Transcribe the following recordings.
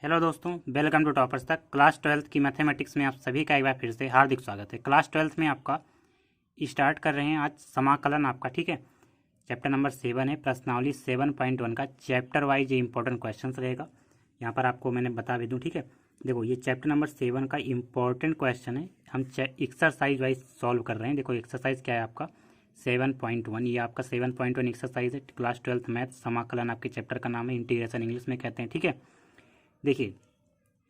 Hello दोस्तों, welcome to toppers तक। Class 12th की मैथमेटिक्स में आप सभी का एक बार फिर से हार्दिक स्वागत है। क्लास 12th में आपका स्टार्ट कर रहे हैं आज समाकलन आपका, ठीक है। चैप्टर नंबर 7 है, प्रश्नावली 7.1 का चैप्टर वाइज ये इंपॉर्टेंट क्वेश्चन रहेगा। यहाँ पर आपको मैंने बता भी दूँ, ठीक है। देखो, ये चैप्टर नंबर 7 का इंपॉर्टेंट क्वेश्चन है। हम एक्सरसाइज वाइज सॉल्व कर रहे हैं। देखो, एक्सरसाइज क्या है आपका 7.1, ये आपका 7.1 एक्सरसाइज है। क्लास 12th मैथ समाकलन आपके चैप्टर का नाम है, इंटीग्रेशन इंग्लिश में कहते हैं, ठीक है। देखिए,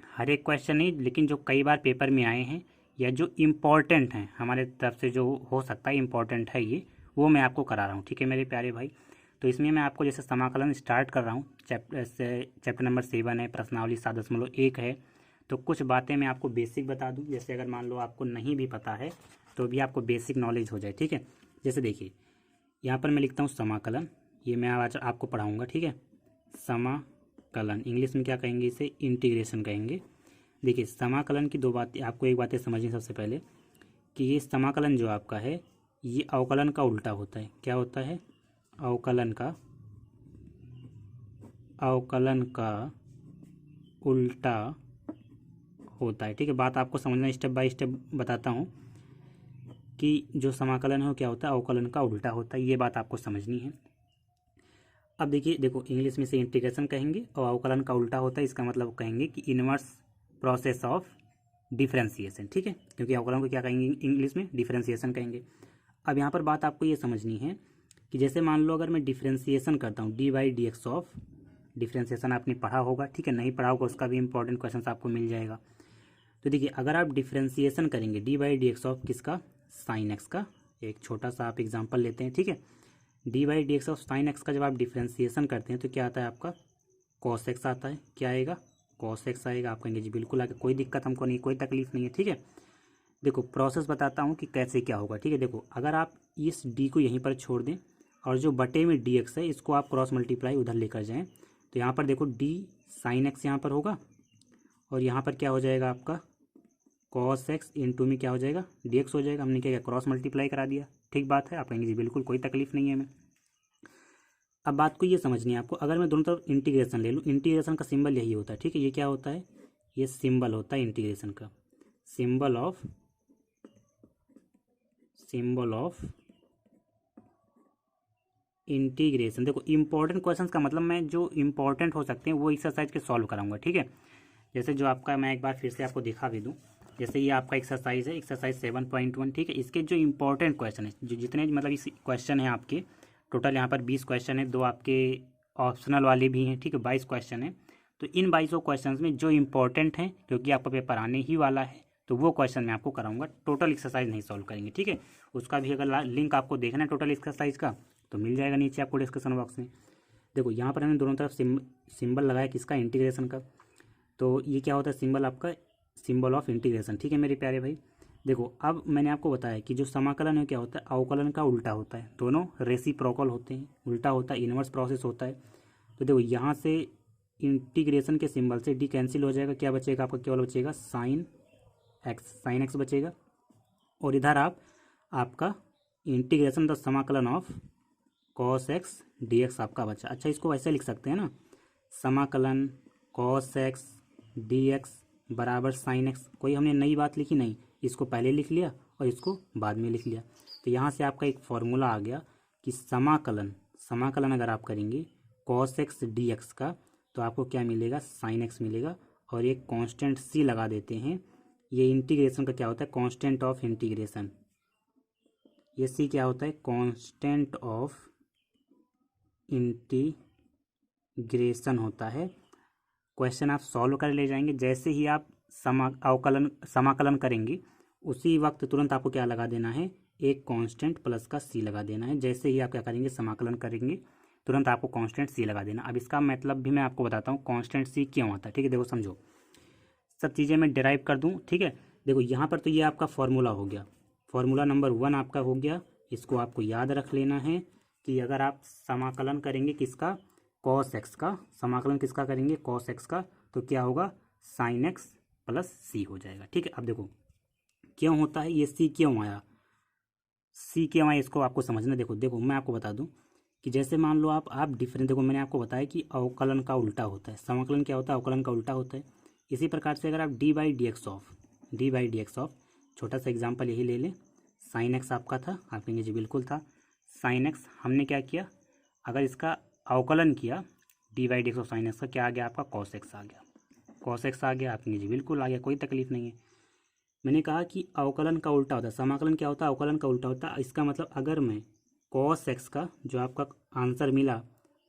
हर एक क्वेश्चन नहीं, लेकिन जो कई बार पेपर में आए हैं या जो इम्पोर्टेंट हैं हमारे तरफ से, जो हो सकता है इम्पोर्टेंट है ये, वो मैं आपको करा रहा हूँ, ठीक है मेरे प्यारे भाई। तो इसमें मैं आपको जैसे समाकलन स्टार्ट कर रहा हूँ, चैप्टर नंबर 7 है, प्रश्नावली 7.1 है। तो कुछ बातें मैं आपको बेसिक बता दूँ, जैसे अगर मान लो आपको नहीं भी पता है तो भी आपको बेसिक नॉलेज हो जाए, ठीक है। जैसे देखिए, यहाँ पर मैं लिखता हूँ समाकलन, ये मैं आज आपको पढ़ाऊँगा, ठीक है। समाकलन इंग्लिश में क्या कहेंगे, इसे इंटीग्रेशन कहेंगे। देखिए, समाकलन की दो बातें आपको, एक बातें समझिए सबसे पहले कि ये समाकलन जो आपका है ये अवकलन का उल्टा होता है। क्या होता है? अवकलन का उल्टा होता है, ठीक है। बात आपको समझना, स्टेप बाय स्टेप बताता हूँ कि जो समाकलन है वो क्या होता है, अवकलन का उल्टा होता है। ये बात आपको समझनी है। अब देखिए, देखो इंग्लिश में से इंटीग्रेशन कहेंगे और अवकलन का उल्टा होता है, इसका मतलब कहेंगे कि इनवर्स प्रोसेस ऑफ डिफरेंशिएशन, ठीक है। क्योंकि अवकलन को क्या कहेंगे इंग्लिश में, डिफरेंशिएशन कहेंगे। अब यहाँ पर बात आपको ये समझनी है कि जैसे मान लो अगर मैं डिफरेंशिएशन करता हूँ dy/dx ऑफ, डिफरेंशिएशन आपने पढ़ा होगा, ठीक है। नहीं पढ़ा होगा उसका भी इंपॉर्टेंट क्वेश्चन आपको मिल जाएगा। तो देखिए, अगर आप डिफरेंशिएशन करेंगे dy/dx ऑफ किसका, साइन एक्स का, एक छोटा सा आप एग्जाम्पल लेते हैं, ठीक है। dy/dx ऑफ साइन एक्स का जब आप डिफरेंशिएशन करते हैं तो क्या आता है आपका, कॉस एक्स आता है। क्या आएगा? कॉस एक्स आएगा। आप कहेंगे जी बिल्कुल आगे, कोई दिक्कत हमको नहीं, कोई तकलीफ नहीं है, ठीक है। देखो, प्रोसेस बताता हूँ कि कैसे क्या होगा, ठीक है। देखो, अगर आप इस डी को यहीं पर छोड़ दें और जो बटे में डी एक्स है इसको आप क्रॉस मल्टीप्लाई उधर लेकर जाएं, तो यहाँ पर देखो डी साइन एक्स यहाँ पर होगा और यहाँ पर क्या हो जाएगा आपका, कॉस एक्स इंटू में क्या हो जाएगा, डी एक्स हो जाएगा। हमने क्या किया, क्रॉस मल्टीप्लाई करा दिया। ठीक बात है। आप कहेंगे जी बिल्कुल कोई तकलीफ नहीं है हमें। अब बात को ये समझनी है आपको, अगर मैं दोनों तरफ इंटीग्रेशन ले लूँ, इंटीग्रेशन का सिंबल यही होता है, ठीक है। ये क्या होता है, ये सिंबल होता है इंटीग्रेशन का, सिंबल ऑफ इंटीग्रेशन। देखो, इंपॉर्टेंट क्वेश्चंस का मतलब मैं जो इंपॉर्टेंट हो सकते हैं वो एक्सरसाइज के सॉल्व कराऊंगा, ठीक है। जैसे जो आपका, मैं एक बार फिर से आपको दिखा भी दूँ, जैसे ये आपका एक्सरसाइज है, एक्सरसाइज 7.1, ठीक है। इसके जो इंपॉर्टेंट क्वेश्चन है, जो जितने मतलब इस क्वेश्चन है आपके, टोटल यहाँ पर 20 क्वेश्चन है, दो आपके ऑप्शनल वाले भी हैं, ठीक है। 22 क्वेश्चन है। तो इन 22 क्वेश्चन में जो इंपॉर्टेंट हैं, क्योंकि आपका पेपर आने ही वाला है, तो वो क्वेश्चन मैं आपको कराऊंगा। टोटल एक्सरसाइज नहीं सॉल्व करेंगे, ठीक है। उसका भी अगर लिंक आपको देखना है टोटल एक्सरसाइज का, तो मिल जाएगा नीचे आपको डिस्क्रिप्शन बॉक्स में। देखो, यहाँ पर हमने दोनों तरफ सिंबल लगाया किसका, इंटीग्रेशन का। तो ये क्या होता है सिंबल आपका, सिंबल ऑफ इंटीग्रेशन, ठीक है मेरे प्यारे भाई। देखो, अब मैंने आपको बताया कि जो समाकलन है क्या होता है, अवकलन का उल्टा होता है। दोनों रेसिप्रोकल होते हैं, उल्टा होता है, इनवर्स प्रोसेस होता है। तो देखो, यहाँ से इंटीग्रेशन के सिंबल से डी कैंसिल हो जाएगा, क्या बचेगा आपका, केवल बचेगा साइन एक्स बचेगा। और इधर आपका इंटीग्रेशन द समाकलन of cos x D x आपका बचा। अच्छा, इसको वैसे लिख सकते हैं ना, समाकलन कॉस एक्स डी एक्स बराबर साइन एक्स। कोई हमने नई बात लिखी नहीं, इसको पहले लिख लिया और इसको बाद में लिख लिया। तो यहाँ से आपका एक फॉर्मूला आ गया कि समाकलन अगर आप करेंगे कॉस एक्स डी एक्स का, तो आपको क्या मिलेगा, साइन एक्स मिलेगा। और एक कांस्टेंट सी लगा देते हैं। ये इंटीग्रेशन का क्या होता है, कांस्टेंट ऑफ इंटीग्रेशन। ये सी क्या होता है, कांस्टेंट ऑफ इंटीग्रेशन होता है। क्वेश्चन आप सॉल्व कर ले जाएंगे, जैसे ही आप समाकलन करेंगे उसी वक्त तुरंत आपको क्या लगा देना है, एक कांस्टेंट प्लस का सी लगा देना है। जैसे ही आप क्या करेंगे, समाकलन करेंगे, तुरंत आपको कांस्टेंट सी लगा देना। अब इसका मतलब भी मैं आपको बताता हूँ कांस्टेंट सी क्यों आता है, ठीक है। देखो समझो, सब चीज़ें मैं डिराइव कर दूँ, ठीक है। देखो, यहाँ पर तो ये आपका फॉर्मूला हो गया, फॉर्मूला नंबर 1 आपका हो गया। इसको आपको याद रख लेना है कि अगर आप समाकलन करेंगे किसका, कॉस एक्स का, समाकलन किसका करेंगे, कॉस एक्स का, तो क्या होगा, साइन एक्स प्लस सी हो जाएगा, ठीक है। अब देखो क्यों होता है ये, सी क्यों आया, सी क्यों आया, इसको आपको समझना। देखो देखो, मैं आपको बता दूं कि जैसे मान लो आप डिफरेंस, देखो मैंने आपको बताया कि अवकलन का उल्टा होता है, समाकलन क्या होता है, अवकलन का उल्टा होता है। इसी प्रकार से अगर आप D by D x of छोटा सा एग्जाम्पल यही ले लें, साइन एक्स आपका था, आप कहेंगे जी बिल्कुल था, साइन एक्स हमने क्या किया, अगर इसका अवकलन किया D by D x of sine x का, क्या आ गया आपका, कॉस एक्स आ गया, कॉस एक्स आ गया, आप कहेंगे जी बिल्कुल आ गया, कोई तकलीफ नहीं है। मैंने कहा कि अवकलन का उल्टा होता है, समाकलन क्या होता है, अवकलन का उल्टा होता है। इसका मतलब अगर मैं कॉस एक्स का जो आपका आंसर मिला,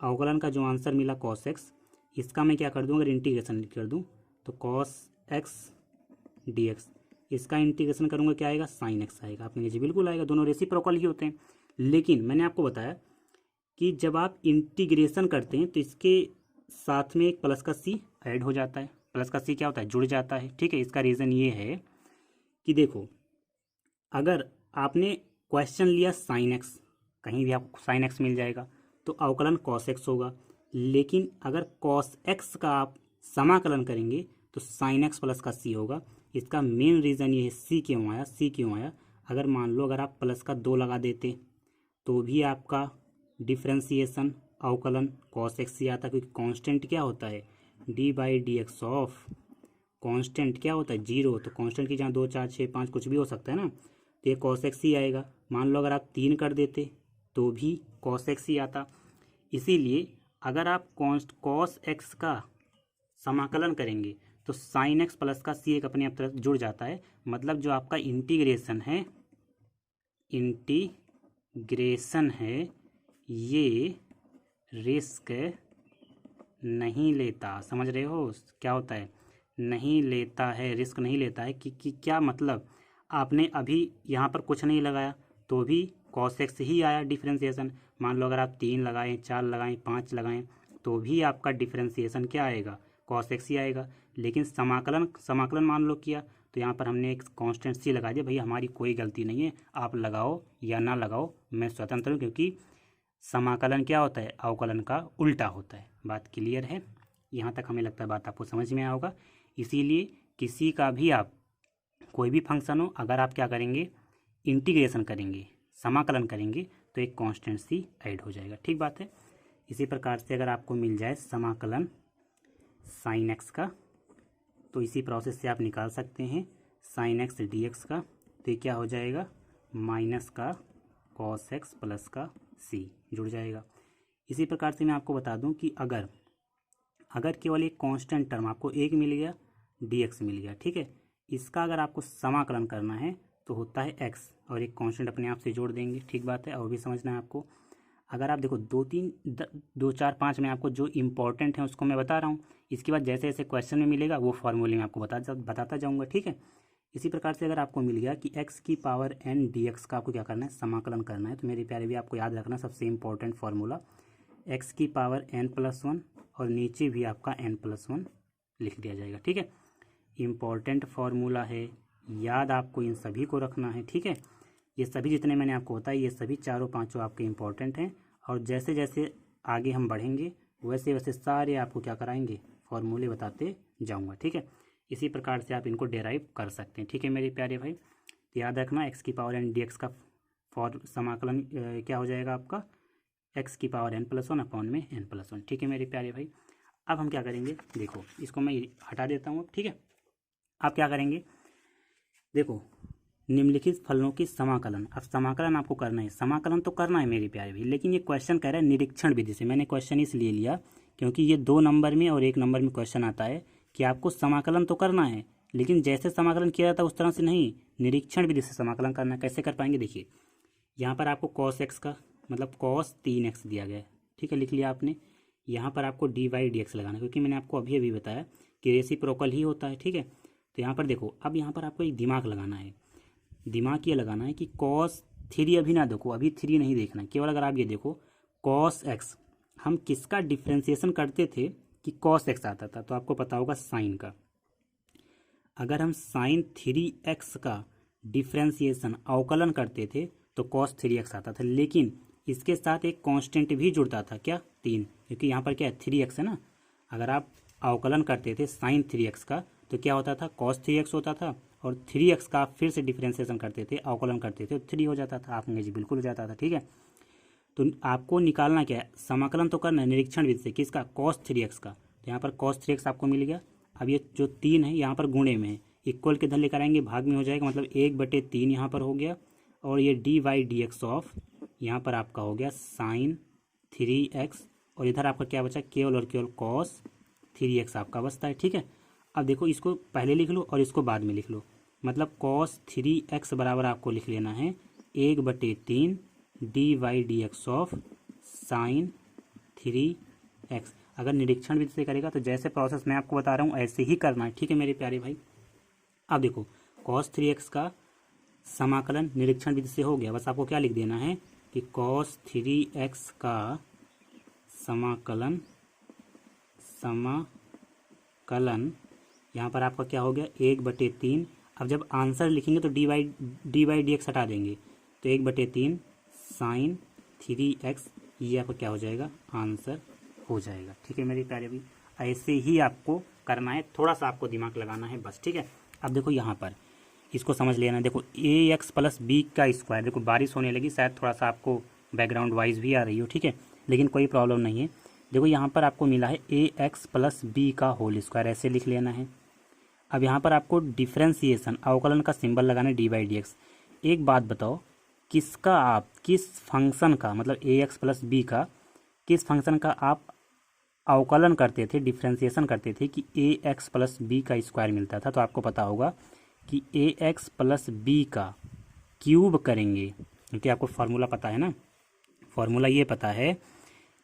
अवकलन का जो आंसर मिला कॉस एक्स, इसका मैं क्या कर दूँ, अगर इंटीग्रेशन कर दूँ तो कॉस एक्स डी एक्स, इसका इंटीग्रेशन करूँगा क्या आएगा, साइन एक्स आएगा। आपने जी बिल्कुल आएगा, दोनों रेसिप्रोकल ही होते हैं। लेकिन मैंने आपको बताया कि जब आप इंटीग्रेशन करते हैं तो इसके साथ में एक प्लस का सी ऐड हो जाता है, प्लस का सी क्या होता है, जुड़ जाता है, ठीक है। इसका रीज़न ये है कि देखो, अगर आपने क्वेश्चन लिया साइन एक्स, कहीं भी आपको साइन एक्स मिल जाएगा तो अवकलन कॉस एक्स होगा, लेकिन अगर कॉस एक्स का आप समाकलन करेंगे तो साइन एक्स प्लस का सी होगा। इसका मेन रीज़न ये है, सी क्यों आया, अगर मान लो अगर आप प्लस का 2 लगा देते तो भी आपका डिफ्रेंसिएशन अवकलन कॉस एक्स ही आता, क्योंकि कांस्टेंट क्या होता है, D by D x of constant क्या होता है, 0, तो कांस्टेंट की जहाँ 2 4 6 5 कुछ भी हो सकता है ना, तो ये कॉस एक्स ही आएगा। मान लो अगर आप 3 कर देते तो भी कॉस एक्स ही आता। इसीलिए अगर आप कॉस एक्स का समाकलन करेंगे तो साइन एक्स प्लस का सी एक अपने आप तरफ जुड़ जाता है, मतलब जो आपका इंटीग्रेशन है ये रिस्क नहीं लेता, समझ रहे हो क्या होता है, नहीं लेता है, रिस्क नहीं लेता है। कि क्या मतलब, आपने अभी यहाँ पर कुछ नहीं लगाया तो भी कॉस एक्स ही आया डिफ्रेंसिएशन। मान लो अगर आप 3 लगाएं, 4 लगाएं, 5 लगाएं तो भी आपका डिफ्रेंसिएशन क्या आएगा, कॉस एक्स ही आएगा। लेकिन समाकलन मान लो किया तो यहाँ पर हमने एक कांस्टेंट सी लगा दिया, भाई हमारी कोई गलती नहीं है, आप लगाओ या ना लगाओ मैं स्वतंत्र हूँ, क्योंकि समाकलन क्या होता है, अवकलन का उल्टा होता है। बात क्लियर है, यहाँ तक हमें लगता है बात आपको समझ में आया होगा। इसीलिए किसी का भी आप कोई भी फंक्शन हो, अगर आप क्या करेंगे, इंटीग्रेशन करेंगे, समाकलन करेंगे तो एक कांस्टेंट सी ऐड हो जाएगा, ठीक बात है। इसी प्रकार से अगर आपको मिल जाए समाकलन साइन एक्स का, तो इसी प्रोसेस से आप निकाल सकते हैं साइन एक्स डी एक्स का, तो ये क्या हो जाएगा, माइनस का कॉस एक्स प्लस का सी जुड़ जाएगा। इसी प्रकार से मैं आपको बता दूं कि अगर केवल एक कांस्टेंट टर्म आपको एक मिल गया, डी एक्स मिल गया, ठीक है, इसका अगर आपको समाकलन करना है तो होता है एक्स और एक कांस्टेंट अपने आप से जोड़ देंगे, ठीक बात है। और भी समझना है आपको, अगर आप देखो 2 4 5 में आपको जो इम्पोर्टेंट है उसको मैं बता रहा हूँ, इसके बाद जैसे जैसे क्वेश्चन में मिलेगा वो फॉर्मूले में आपको बताता जाऊँगा, ठीक है। इसी प्रकार से अगर आपको मिल गया कि x की पावर n dx का आपको क्या करना है, समाकलन करना है, तो मेरे प्यारे भी आपको याद रखना सबसे इम्पोर्टेंट फार्मूला, x की पावर n+1 और नीचे भी आपका n+1 लिख दिया जाएगा, ठीक है। इम्पोर्टेंट फार्मूला है, याद आपको इन सभी को रखना है, ठीक है। ये सभी जितने मैंने आपको बताया ये सभी चारों पांचों आपके इम्पोर्टेंट हैं, और जैसे जैसे आगे हम बढ़ेंगे वैसे वैसे सारे आपको क्या कराएंगे, फॉर्मूले बताते जाऊँगा, ठीक है। इसी प्रकार से आप इनको डेराइव कर सकते हैं, ठीक है मेरे प्यारे भाई। तो याद रखना x की पावर n dx का समाकलन क्या हो जाएगा आपका, x की पावर n+1 अपॉन में n+1, ठीक है मेरे प्यारे भाई। अब हम क्या करेंगे, देखो इसको मैं हटा देता हूँ, ठीक है। आप क्या करेंगे, देखो निम्नलिखित फलनों की समाकलन, अब समाकलन आपको करना है, समाकलन तो करना है मेरे प्यारे भाई, लेकिन ये क्वेश्चन कह रहा है निरीक्षण विधि से। मैंने क्वेश्चन इसलिए लिया क्योंकि ये 2 नंबर में और 1 नंबर में क्वेश्चन आता है कि आपको समाकलन तो करना है, लेकिन जैसे समाकलन किया जाता है उस तरह से नहीं, निरीक्षण विधि से समाकलन करना है। कैसे कर पाएंगे, देखिए यहाँ पर आपको कॉस एक्स का मतलब कॉस 3x दिया गया है, ठीक है, लिख लिया आपने। यहाँ पर आपको डी बाई डी एक्स लगाना है, क्योंकि मैंने आपको अभी अभी बताया कि रेसिप्रोकल ही होता है, ठीक है। तो यहाँ पर देखो, अब यहाँ पर आपको एक दिमाग लगाना है, दिमाग ये लगाना है कि कॉस 3 अभी ना देखो, अभी 3 नहीं देखना, केवल अगर आप ये देखो कॉस एक्स, हम किसका डिफ्रेंसिएशन करते थे कि कॉस एक्स आता था, तो आपको पता होगा साइन का। अगर हम साइन 3x का डिफ्रेंसिएशन अवकलन करते थे तो कॉस 3x आता था, लेकिन इसके साथ एक कांस्टेंट भी जुड़ता था, क्या, 3, क्योंकि यहाँ पर क्या है 3x है ना। अगर आप अवकलन करते थे साइन 3x का तो क्या होता था, कॉस 3x होता था, और 3x का आप फिर से डिफ्रेंसिएशन करते थे, अवकलन करते थे तो 3 हो जाता था। आप जी बिल्कुल हो जाता था, ठीक है। तो आपको निकालना क्या है, समाकलन तो करना है निरीक्षण विधि से, किसका, cos 3x का। तो यहाँ पर cos 3x आपको मिल गया। अब ये जो 3 है यहाँ पर गुणे में है, इक्वल के इधर लेकर आएंगे भाग में हो जाएगा, मतलब 1/3 यहाँ पर हो गया। और ये dy/dx ऑफ यहाँ पर आपका हो गया sin 3x, और इधर आपका क्या बचा, केवल और केवल cos 3x आपका बचता है। ठीक है, अब देखो इसको पहले लिख लो और इसको बाद में लिख लो, मतलब cos 3x बराबर आपको लिख लेना है 1/3 dy/dx ऑफ sin 3x। अगर निरीक्षण विधि से करेगा तो जैसे प्रोसेस मैं आपको बता रहा हूँ ऐसे ही करना है। ठीक है मेरे प्यारे भाई, अब देखो cos 3x का समाकलन निरीक्षण विधि से हो गया, बस आपको क्या लिख देना है कि cos 3x का समाकलन यहाँ पर आपका क्या हो गया 1/3। अब जब आंसर लिखेंगे तो dy/dx हटा देंगे, तो 1/3 sin 3x, ये आपका क्या हो जाएगा, आंसर हो जाएगा। ठीक है मेरे प्यारे भाई, ऐसे ही आपको करना है, थोड़ा सा आपको दिमाग लगाना है बस। ठीक है, अब देखो यहाँ पर इसको समझ लेना, देखो ax + b का स्क्वायर, देखो बारिश होने लगी, शायद थोड़ा सा आपको बैकग्राउंड वाइज भी आ रही हो। ठीक है, लेकिन कोई प्रॉब्लम नहीं है। देखो यहाँ पर आपको मिला है ax + b का होल स्क्वायर, ऐसे लिख लेना है। अब यहाँ पर आपको डिफ्रेंसिएशन अवकलन का सिंबल लगाना है dy/dx। एक बात बताओ, किसका आप किस फंक्शन का, मतलब ax + b का किस फंक्शन का आप अवकलन करते थे, डिफ्रेंसिएशन करते थे कि ax + b का स्क्वायर मिलता था। तो आपको पता होगा कि ax + b का क्यूब करेंगे, क्योंकि आपको फार्मूला पता है ना, फार्मूला ये पता है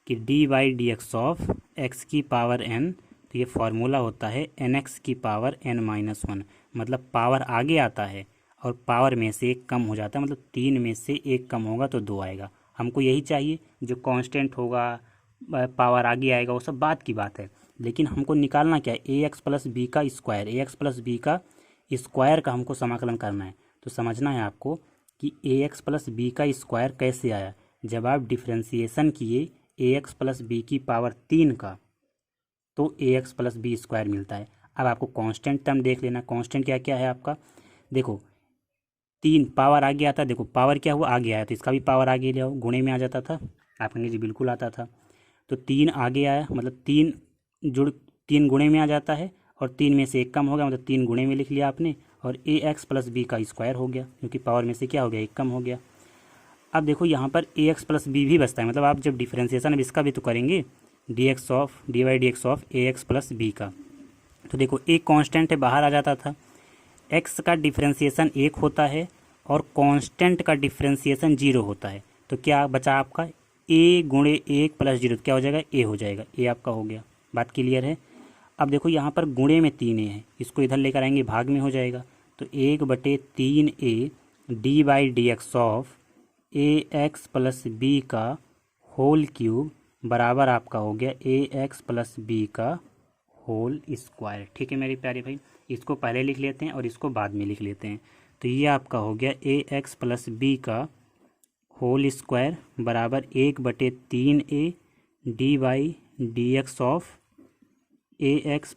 कि dy/dx ऑफ x की पावर n, तो ये फार्मूला होता है nx की पावर n-1, मतलब पावर आगे आता है और पावर में से एक कम हो जाता है, मतलब 3 में से एक कम होगा तो 2 आएगा। हमको यही चाहिए, जो कांस्टेंट होगा पावर आगे आएगा वो सब बात की बात है, लेकिन हमको निकालना क्या है, ax + b का स्क्वायर, ax + b का स्क्वायर का हमको समाकलन करना है। तो समझना है आपको कि ax + b का स्क्वायर कैसे आया, जब आप डिफ्रेंसिएशन किए ax + b की पावर 3 का, तो ax + b स्क्वायर मिलता है। अब आपको कांस्टेंट टर्म देख लेना, कांस्टेंट क्या क्या है आपका, देखो 3 पावर आगे आता है, देखो पावर क्या हुआ, आगे आया, तो इसका भी पावर आगे ले आओ, गुणे में आ जाता था, आप कहेंगे जी बिल्कुल आता था। तो 3 आगे आया, मतलब 3 गुणे में आ जाता है, और 3 में से एक कम हो गया, मतलब 3 गुणे में लिख लिया आपने, और ax + b का स्क्वायर हो गया, क्योंकि पावर में से क्या हो गया, एक कम हो गया। अब देखो यहाँ पर ax + b भी बचता है, मतलब आप जब डिफ्रेंसिएशन अब इसका भी तो करेंगे, dy/dx ऑफ ax + b का, तो देखो एक कांस्टेंट है बाहर आ जाता था, x का डिफ्रेंसिएशन 1 होता है और कांस्टेंट का डिफ्रेंसिएशन 0 होता है, तो क्या बचा आपका a × 1 + 0, क्या हो जाएगा, a हो जाएगा, a आपका हो गया। बात क्लियर है। अब देखो यहाँ पर गुणे में 3a है, इसको इधर लेकर आएंगे भाग में हो जाएगा, तो 1/3a dy/dx of ax + b का होल क्यूब बराबर आपका हो गया ax + b का होल स्क्वायर। ठीक है मेरे प्यारे भाई, इसको पहले लिख लेते हैं और इसको बाद में लिख लेते हैं। तो ये आपका हो गया ax + b का होल स्क्वायर बराबर 1/3a dy/dx of ax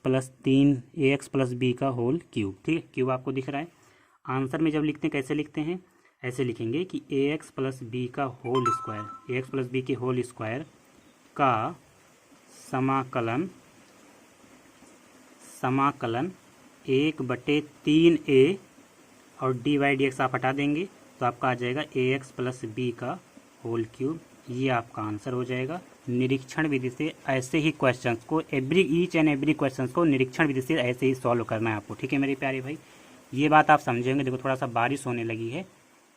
+ b का होल क्यूब। ठीक है, क्यूब आपको दिख रहा है। आंसर में जब लिखते हैं कैसे लिखते हैं, ऐसे लिखेंगे कि ax + b का होल स्क्वायर, ax + b के होल स्क्वायर का समाकलन 1/3a और dy/dx आप हटा देंगे, तो आपका आ जाएगा ax + b का होल क्यूब। ये आपका आंसर हो जाएगा। निरीक्षण विधि से ऐसे ही क्वेश्चंस को ईच एंड एवरी क्वेश्चंस को निरीक्षण विधि से ऐसे ही सॉल्व करना है आपको। ठीक है मेरे प्यारे भाई, ये बात आप समझेंगे। देखो थोड़ा सा बारिश होने लगी है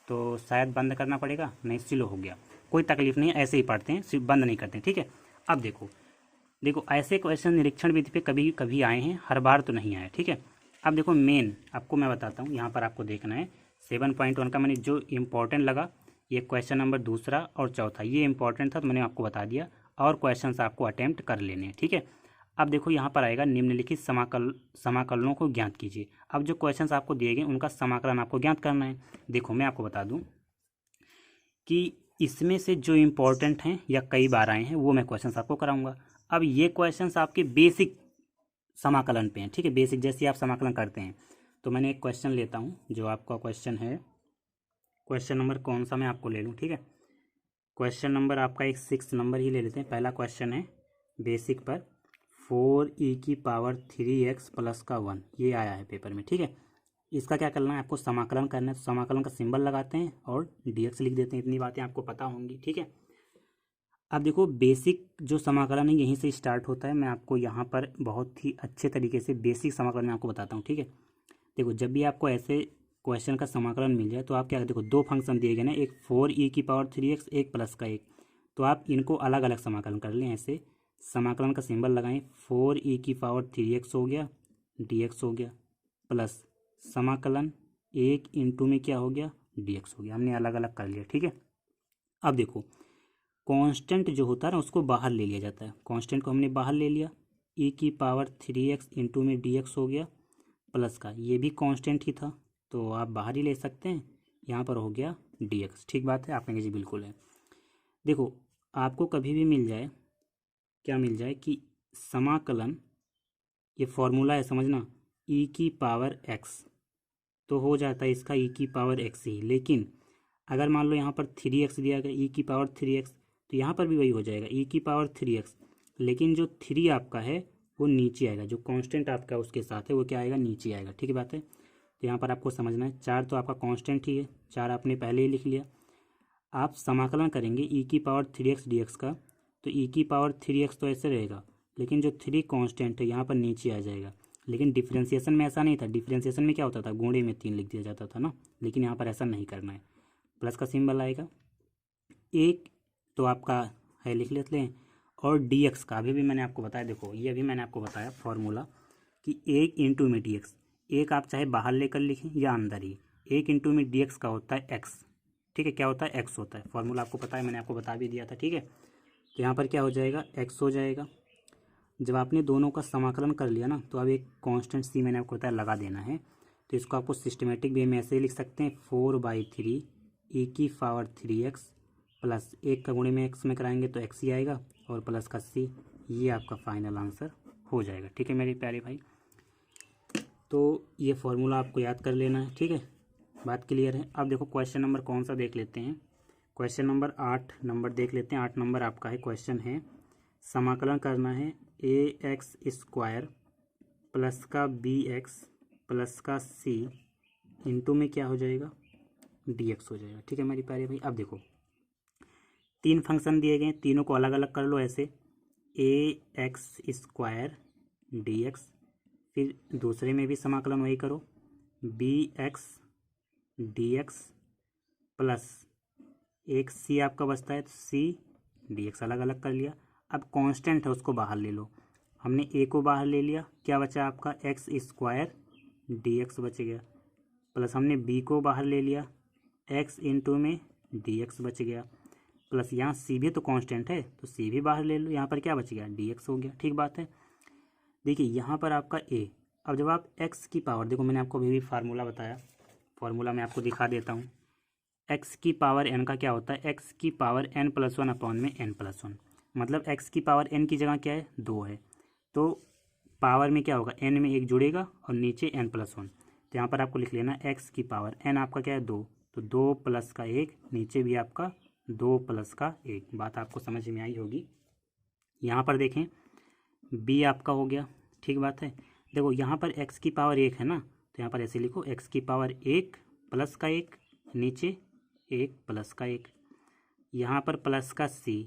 तो शायद बंद करना पड़ेगा, नहीं स्लो हो गया, कोई तकलीफ नहीं है, ऐसे ही पढ़ते हैं, सिर्फ बंद नहीं करते हैं। ठीक है, अब देखो ऐसे क्वेश्चन निरीक्षण विधि पे कभी कभी आए हैं, हर बार तो नहीं आए। ठीक है, अब देखो मेन आपको मैं बताता हूँ, यहाँ पर आपको देखना है 7.1 का मैंने जो इम्पोर्टेंट लगा, ये क्वेश्चन नंबर दूसरा और चौथा ये इंपॉर्टेंट था तो मैंने आपको बता दिया, और क्वेश्चंस आपको अटेम्प्ट कर लेने हैं। ठीक है, अब देखो यहाँ पर आएगा निम्नलिखित समाकलनों को ज्ञात कीजिए। अब जो क्वेश्चंस आपको दिए गए उनका समाकलन आपको ज्ञात करना है। देखो मैं आपको बता दूं कि इसमें से जो इम्पोर्टेंट हैं या कई बार आए हैं वो मैं क्वेश्चंस आपको कराऊंगा। अब ये क्वेश्चंस आपके बेसिक समाकलन पे हैं। ठीक है, बेसिक जैसे आप समाकलन करते हैं। तो मैंने एक क्वेश्चन लेता हूँ, जो आपका क्वेश्चन है, क्वेश्चन नंबर कौन सा मैं आपको ले लूँ। ठीक है, क्वेश्चन नंबर आपका एक 6 नंबर ही ले लेते हैं। पहला क्वेश्चन है बेसिक पर 4e⁻³ प्लस का 1, ये आया है पेपर में, ठीक है। इसका क्या करना है, आपको समाकलन करना है। तो समाकलन का सिंबल लगाते हैं और dx लिख देते हैं। इतनी बातें आपको पता होंगी, ठीक है। अब देखो बेसिक जो समाकलन है यहीं से स्टार्ट होता है। मैं आपको यहाँ पर बहुत ही अच्छे तरीके से बेसिक समाकलन में आपको बताता हूँ, ठीक है। देखो जब भी आपको ऐसे क्वेश्चन का समाकलन मिल जाए तो आप क्या, देखो दो फंक्शन दिए गए ना, एक 4e⁻³x, एक प्लस का 1, तो आप इनको अलग अलग समाकलन कर लें। ऐसे समाकलन का सिंबल लगाएं, 4e⁻³ हो गया, dx हो गया, प्लस समाकलन 1 इंटू में क्या हो गया, dx हो गया। हमने अलग अलग कर लिया, ठीक है। अब देखो कांस्टेंट जो होता है ना उसको बाहर ले लिया जाता है। कांस्टेंट को हमने बाहर ले लिया, e⁻³ इंटू में dx हो गया, प्लस का ये भी कांस्टेंट ही था तो आप बाहर ही ले सकते हैं। यहाँ पर हो गया dx, ठीक बात है। आप कहेंगे जी बिल्कुल है। देखो आपको कभी भी मिल जाए, क्या मिल जाए कि समाकलन, ये फॉर्मूला है समझना, e⁻x, तो हो जाता है इसका e⁻x ही। लेकिन अगर मान लो यहाँ पर 3x दिया गया, e⁻3x, तो यहाँ पर भी वही हो जाएगा e⁻3x, लेकिन जो 3 आपका है वो नीचे आएगा, जो कांस्टेंट आपका उसके साथ है वो क्या आएगा, नीचे आएगा, ठीक है बात है। तो यहाँ पर आपको समझना है 4 तो आपका कांस्टेंट ही है, 4 आपने पहले ही लिख लिया। आप समाकलन करेंगे e⁻3x dx का, तो e⁻3x तो ऐसे रहेगा, लेकिन जो 3 कांस्टेंट है यहाँ पर नीचे आ जाएगा। लेकिन डिफ्रेंशिएशन में ऐसा नहीं था। डिफ्रेंशिएशन में क्या होता था, गुणे में 3 लिख दिया जाता था ना, लेकिन यहाँ पर ऐसा नहीं करना है। प्लस का सिंबल आएगा, एक तो आपका है लिख लेते हैं, और dx का अभी भी मैंने आपको बताया, देखो ये अभी मैंने आपको बताया फॉर्मूला कि 1 इंटू में dx, एक आप चाहे बाहर लेकर लिखें या अंदर ही, 1 इंटू में dx का होता है x, ठीक है। क्या होता है, x होता है। फॉर्मूला आपको पता है, मैंने आपको बता भी दिया था, ठीक है। तो यहाँ पर क्या हो जाएगा, x हो जाएगा। जब आपने दोनों का समाकलन कर लिया ना, तो अब एक कांस्टेंट c मैंने आपको बताया लगा देना है। तो इसको आपको सिस्टमेटिक वे में ऐसे ही लिख सकते हैं, 4/3 e⁻3x प्लस 1 का गुणे में x में कराएंगे तो x ही आएगा, और प्लस का c, ये आपका फाइनल आंसर हो जाएगा, ठीक है मेरे प्यारे भाई। तो ये फॉर्मूला आपको याद कर लेना है, ठीक है। बात क्लियर है। अब देखो क्वेश्चन नंबर कौन सा देख लेते हैं, क्वेश्चन नंबर 8 नंबर देख लेते हैं। 8 नंबर आपका है, क्वेश्चन है समाकलन करना है ax² प्लस का bx प्लस का c इंटू में क्या हो जाएगा, dx हो जाएगा, ठीक है मेरी प्यारे भाई। अब देखो 3 फंक्शन दिए गए, तीनों को अलग अलग कर लो ऐसे, ax² dx, फिर दूसरे में भी समाकलन वही करो, bx dx प्लस एक c आपका बचता है तो c dx अलग अलग कर लिया। अब कांस्टेंट है उसको बाहर ले लो, हमने a को बाहर ले लिया, क्या बचा आपका x² dx बच गया, प्लस हमने b को बाहर ले लिया, x इंटू में dx बच गया, प्लस यहाँ c भी तो कांस्टेंट है तो c भी बाहर ले लो, यहाँ पर क्या बच गया, dx हो गया, ठीक बात है। देखिए यहाँ पर आपका a, अब जब आप x की पावर, देखो मैंने आपको अभी भी फार्मूला बताया, फार्मूला मैं आपको दिखा देता हूँ। x की पावर n का क्या होता है, x की पावर n+1 अपॉन में n+1, मतलब x की पावर n की जगह क्या है, 2 है, तो पावर में क्या होगा, n में 1 जुड़ेगा और नीचे n+1, तो यहाँ पर आपको लिख लेना x की पावर n आपका क्या है, 2, तो 2 प्लस का 1, नीचे भी आपका 2 प्लस का 1। बात आपको समझ में आई होगी। यहाँ पर देखें b आपका हो गया, ठीक बात है। देखो यहाँ पर x की पावर 1 है ना, तो यहाँ पर ऐसे लिखो x की पावर 1 प्लस का 1, नीचे 1 प्लस का 1, यहाँ पर प्लस का c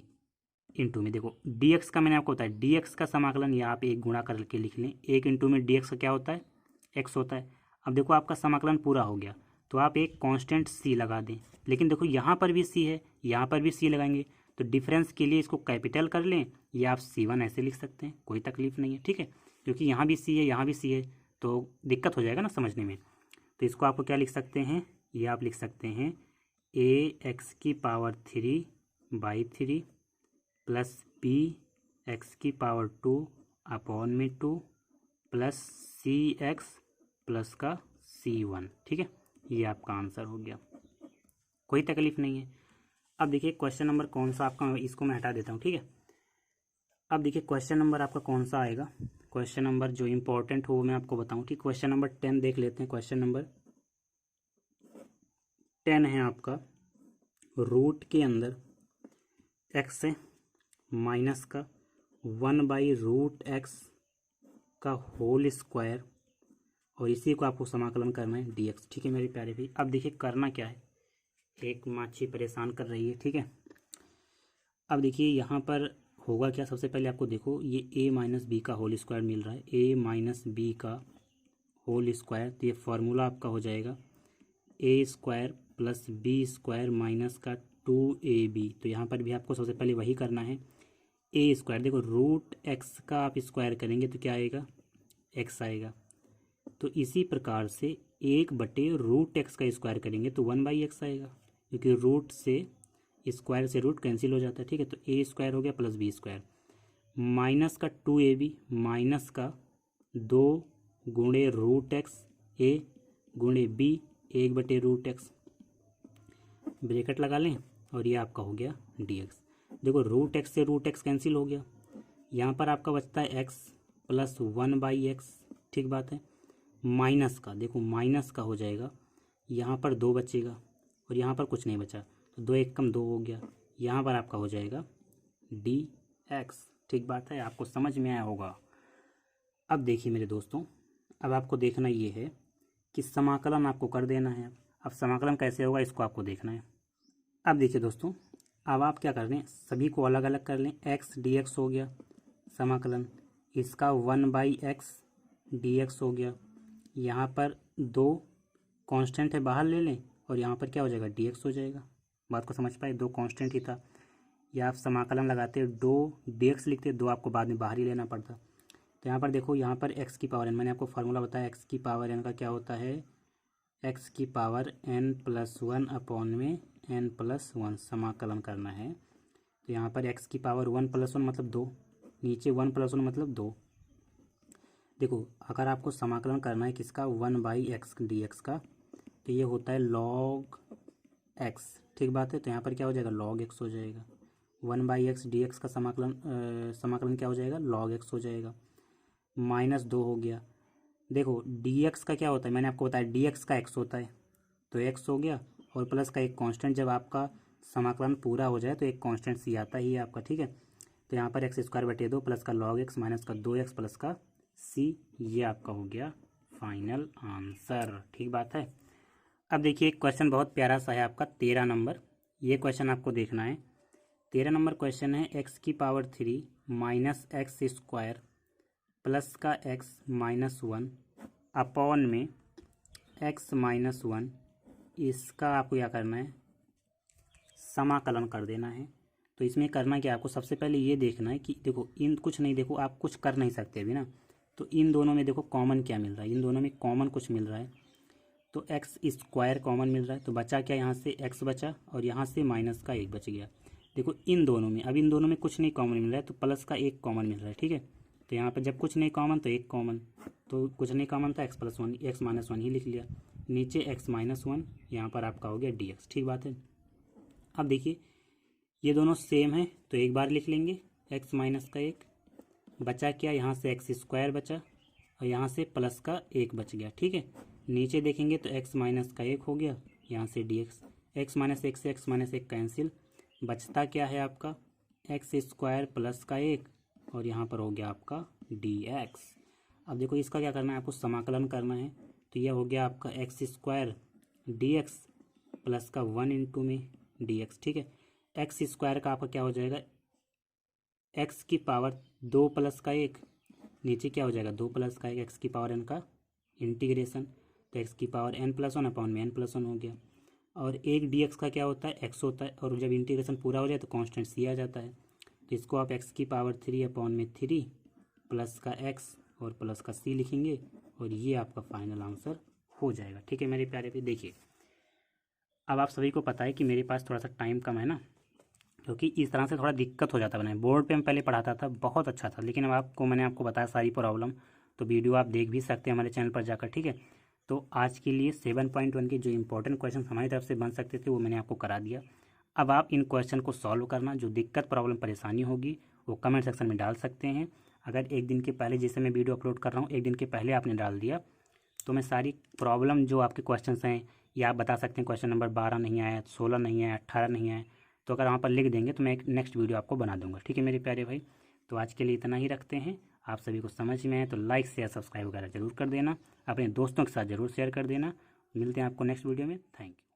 इंटू में, देखो dx का मैंने आपको बताया, dx का समाकलन यहाँ पे 1 गुणा करके लिख लें, 1 इंटू में dx का क्या होता है, x होता है। अब देखो आपका समाकलन पूरा हो गया, तो आप एक कांस्टेंट c लगा दें, लेकिन देखो यहाँ पर भी c है, यहाँ पर भी c लगाएंगे, तो डिफरेंस के लिए इसको कैपिटल कर लें, या आप c1 ऐसे लिख सकते हैं, कोई तकलीफ नहीं है, ठीक है। क्योंकि यहाँ भी c है, यहाँ भी c है, तो दिक्कत हो जाएगा ना समझने में। तो इसको आपको क्या लिख सकते हैं, ये आप लिख सकते हैं ax⁻³ प्लस bx⁻2 अपॉन में 2 प्लस cx प्लस का c1, ठीक है। ये आपका आंसर हो गया, कोई तकलीफ नहीं है। अब देखिए क्वेश्चन नंबर कौन सा आपका, इसको मैं हटा देता हूँ, ठीक है। अब देखिए क्वेश्चन नंबर आपका कौन सा आएगा, क्वेश्चन नंबर जो इम्पोर्टेंट हो वो मैं आपको बताऊँ, ठीक। क्वेश्चन नंबर 10 देख लेते हैं। क्वेश्चन नंबर 10 है आपका, रूट के अंदर एक्स से माइनस का 1/√x का होल स्क्वायर और इसी को आपको समाकलन करना है dx। ठीक है मेरे प्यारे भाई, अब देखिए करना क्या है, एक माछी परेशान कर रही है। ठीक है, अब देखिए यहाँ पर होगा क्या, सबसे पहले आपको देखो ये a माइनस बी का होल स्क्वायर मिल रहा है, a माइनस बी का होल स्क्वायर, तो ये फार्मूला आपका हो जाएगा a square plus B square minus का 2ab। तो यहाँ पर भी आपको सबसे पहले वही करना है, a स्क्वायर देखो √x का आप स्क्वायर करेंगे तो क्या आएगा, x आएगा। तो इसी प्रकार से 1/√x का स्क्वायर करेंगे तो 1/x आएगा, क्योंकि रूट से स्क्वायर से रूट कैंसिल हो जाता है। ठीक है, तो a स्क्वायर हो गया प्लस बी स्क्वायर माइनस का 2ab माइनस का 2 × √x a गुणे b 1/√x, ब्रैकेट लगा लें और ये आपका हो गया dx। देखो √x से √x कैंसिल हो गया, यहाँ पर आपका बचता है x प्लस 1/x। ठीक बात है, माइनस का देखो माइनस का हो जाएगा, यहाँ पर 2 बचेगा और यहाँ पर कुछ नहीं बचा, तो 2 1 कम 2 हो गया, यहाँ पर आपका हो जाएगा dx। ठीक बात है, आपको समझ में आया होगा। अब देखिए मेरे दोस्तों, अब आपको देखना ये है कि समाकलन आपको कर देना है। अब समाकलन कैसे होगा इसको आपको देखना है। अब देखिए दोस्तों, अब आप क्या कर लें, सभी को अलग अलग कर लें, x dx हो गया समाकलन, इसका 1/x dx हो गया, यहाँ पर 2 कांस्टेंट है बाहर ले लें और यहाँ पर क्या हो जाएगा dx हो जाएगा। बात को समझ पाए, 2 कांस्टेंट ही था, या आप समाकलन लगाते 2 dx लिखते, 2 आपको बाद में बाहर ही लेना पड़ता। तो यहाँ पर देखो, यहाँ पर x की पावर n, मैंने आपको फार्मूला बताया x की पावर n का क्या होता है, x की पावर n+1 अपॉन में n+1 समाकलन करना है। तो यहाँ पर x की पावर 1+1 मतलब 2, नीचे 1+1 मतलब 2। देखो अगर आपको समाकलन करना है किसका, 1/x dx का, तो ये होता है log x। ठीक बात है, तो यहाँ पर क्या हो जाएगा log x हो जाएगा, 1/x dx का समाकलन क्या हो जाएगा log x हो जाएगा, -2 हो गया। देखो dx का क्या होता है, मैंने आपको बताया dx का x होता है, तो x हो गया और प्लस का एक कांस्टेंट, जब आपका समाकलन पूरा हो जाए तो एक कांस्टेंट सी आता ही है आपका। ठीक है, तो यहाँ पर x² प्लस का log x माइनस का 2x प्लस का c, ये आपका हो गया फाइनल आंसर। ठीक बात है। अब देखिए एक क्वेश्चन बहुत प्यारा सा है आपका 13 नंबर, ये क्वेश्चन आपको देखना है। 13 नंबर क्वेश्चन है x³ माइनस x² प्लस का x-1 अपॉन में x-1, इसका आपको क्या करना है, समाकलन कर देना है। तो इसमें करना क्या, आपको सबसे पहले ये देखना है कि देखो इन कुछ नहीं, देखो आप कुछ कर नहीं सकते अभी ना, तो इन दोनों में देखो कॉमन क्या मिल रहा है, इन दोनों में कॉमन कुछ मिल रहा है, तो x² कॉमन मिल रहा है, तो बचा क्या, यहाँ से x बचा और यहाँ से माइनस का 1 बच गया। देखो इन दोनों में, अब इन दोनों में कुछ नहीं कॉमन मिल रहा है, तो प्लस का 1 कॉमन मिल रहा है। ठीक है, तो यहाँ पर जब कुछ नहीं कॉमन तो 1 कॉमन, तो कुछ नहीं कॉमन था x+1 x-1 ही लिख लिया, नीचे x-1, यहाँ पर आपका हो गया dx। ठीक बात है। अब देखिए ये दोनों सेम है तो एक बार लिख लेंगे, x माइनस का 1 बचा क्या, यहाँ से x² बचा और यहाँ से प्लस का 1 बच गया। ठीक है, नीचे देखेंगे तो x माइनस का 1 हो गया, यहाँ से dx, x-1 से x-1 कैंसिल, बचता क्या है आपका x² प्लस का 1 और यहाँ पर हो गया आपका dx। अब देखो इसका क्या करना है, आपको समाकलन करना है, तो यह हो गया आपका x² dx प्लस का 1 × में dx। ठीक है, x² का आपका क्या हो जाएगा, x की पावर 2 प्लस का 1, नीचे क्या हो जाएगा 2 प्लस का 1, x की पावर n का इंटीग्रेशन, तो x की पावर n+1 अपॉन में n+1 हो गया, और एक dx का क्या होता है x होता है, और जब इंटीग्रेशन पूरा हो जाए तो कांस्टेंट c आ जाता है, तो इसको आप x की पावर 3 अपॉन में 3 प्लस का x और प्लस का c लिखेंगे और ये आपका फाइनल आंसर हो जाएगा। ठीक है मेरे प्यारे भी, देखिए अब आप सभी को पता है कि मेरे पास थोड़ा सा टाइम कम है ना, क्योंकि इस तरह से थोड़ा दिक्कत हो जाता है। बोर्ड पे मैं पहले पढ़ाता था, बहुत अच्छा था, लेकिन अब मैंने आपको बताया सारी प्रॉब्लम, तो वीडियो आप देख भी सकते हैं हमारे चैनल पर जाकर। ठीक है, तो आज के लिए 7.1 के जो इंपॉर्टेंट क्वेश्चन हमारी तरफ से बन सकते थे वो मैंने आपको करा दिया। अब आप इन क्वेश्चन को सॉल्व करना, जो दिक्कत प्रॉब्लम परेशानी होगी वो कमेंट सेक्शन में डाल सकते हैं। अगर एक दिन के पहले, जैसे मैं वीडियो अपलोड कर रहा हूँ, एक दिन के पहले आपने डाल दिया तो मैं सारी प्रॉब्लम जो आपके क्वेश्चन हैं, या आप बता सकते हैं क्वेश्चन नंबर 12 नहीं आया, 16 नहीं आया, 18 नहीं आया, तो अगर वहाँ पर लिख देंगे तो मैं एक नेक्स्ट वीडियो आपको बना दूंगा। ठीक है मेरे प्यारे भाई, तो आज के लिए इतना ही रखते हैं। आप सभी को समझ में आए तो लाइक शेयर सब्सक्राइब वगैरह जरूर कर देना, अपने दोस्तों के साथ ज़रूर शेयर कर देना। मिलते हैं आपको नेक्स्ट वीडियो में। Thank you.